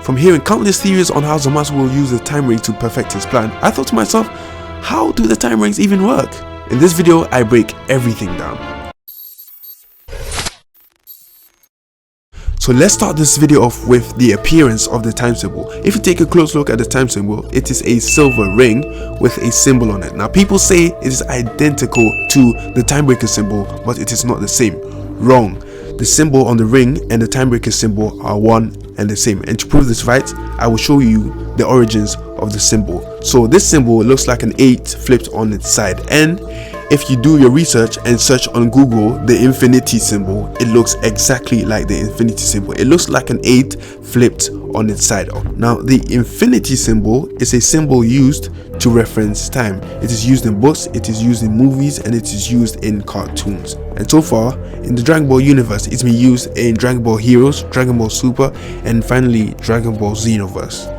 From hearing countless theories on how Zamasu will use the time ring to perfect his plan, I thought to myself, how do the time rings even work? In this video, I break everything down. So let's start this video off with the appearance of the time symbol. If you take a close look at the time symbol, it is a silver ring with a symbol on it. Now people say it is identical to the time breaker symbol, but it is not the same. Wrong. The symbol on the ring and the time breaker symbol are one and the same. And to prove this right, I will show you the origins of the symbol. So this symbol looks like an 8 flipped on its side, and if you do your research and search on Google the infinity symbol, it looks exactly like the infinity symbol. It looks like an 8 flipped on its side. Now the infinity symbol is a symbol used to reference time. It is used in books, it is used in movies, and it is used in cartoons. And so far in the Dragon Ball universe, it's been used in Dragon Ball Heroes, Dragon Ball Super, and finally Dragon Ball Xenoverse.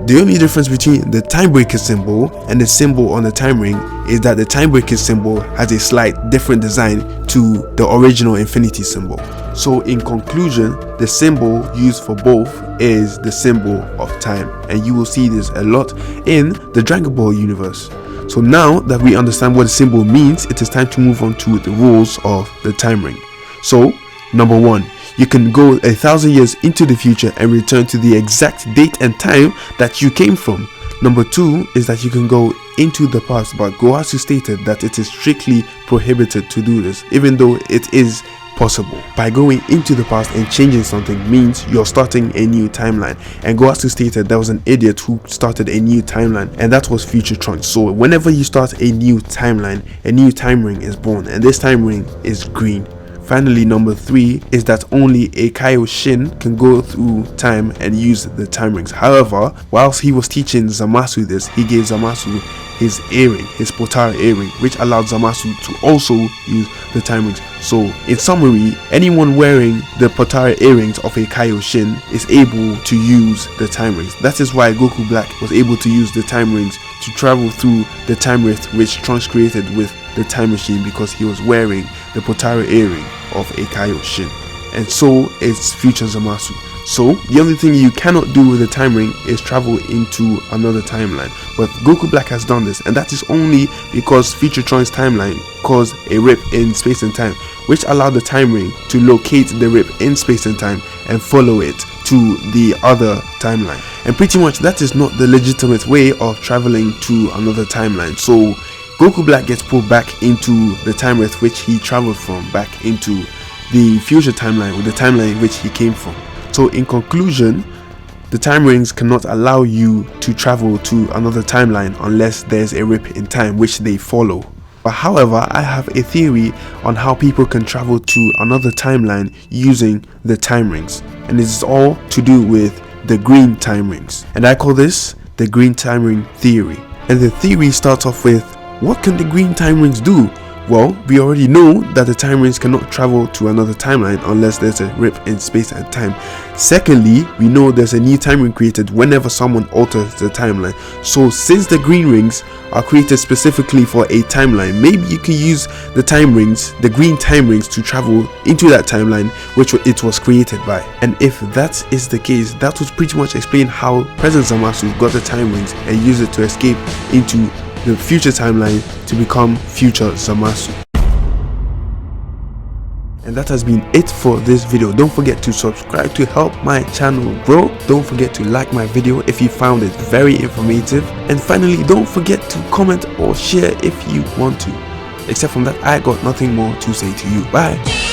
The only difference between the time breaker symbol and the symbol on the time ring is that the time breaker symbol has a slight different design to the original infinity symbol. So in conclusion, the symbol used for both is the symbol of time, and you will see this a lot in the Dragon Ball universe. So now that we understand what the symbol means, it is time to move on to the rules of the time ring. So number 1, you can go 1,000 years into the future and return to the exact date and time that you came from. Number 2 is that you can go into the past, but Gohasu stated that it is strictly prohibited to do this, even though it is possible. By going into the past and changing something means you're starting a new timeline, and Gohasu stated there was an idiot who started a new timeline, and that was Future Trunks. So whenever you start a new timeline, a new time ring is born, and this time ring is green. Finally, number 3 is that only a Kaioshin can go through time and use the time rings. However, whilst he was teaching Zamasu this, he gave Zamasu his earring, his Potara earring, which allowed Zamasu to also use the time rings. So in summary, anyone wearing the Potara earrings of a Kaioshin is able to use the time rings. That is why Goku Black was able to use the time rings to travel through the time rift which Trunks created with the time machine, because he was wearing the Potara earring of a Kaioshin, and so is Future Zamasu. So the only thing you cannot do with the time ring is travel into another timeline, but Goku Black has done this, and that is only because Future Trunks' timeline caused a rip in space and time, which allowed the time ring to locate the rip in space and time and follow it to the other timeline. And pretty much that is not the legitimate way of traveling to another timeline. So Goku Black gets pulled back into the time rift which he traveled from, back into the future timeline, or the timeline which he came from. So in conclusion, the time rings cannot allow you to travel to another timeline unless there's a rip in time which they follow. But however, I have a theory on how people can travel to another timeline using the time rings, and it is all to do with the green time rings, and I call this the green time ring theory. And the theory starts off with, what can the green time rings do? Well, we already know that the time rings cannot travel to another timeline unless there's a rip in space and time. Secondly, we know there's a new time ring created whenever someone alters the timeline. So since the green rings are created specifically for a timeline, maybe you can use the time rings, the green time rings, to travel into that timeline which it was created by. And if that is the case, that would pretty much explain how Present Zamasu got the time rings and used it to escape into the future timeline to become Future Zamasu. And that has been it for this video. Don't forget to subscribe to help my channel grow. Don't forget to like my video if you found it very informative. And finally, don't forget to comment or share if you want to. Except from that, I got nothing more to say to you. Bye.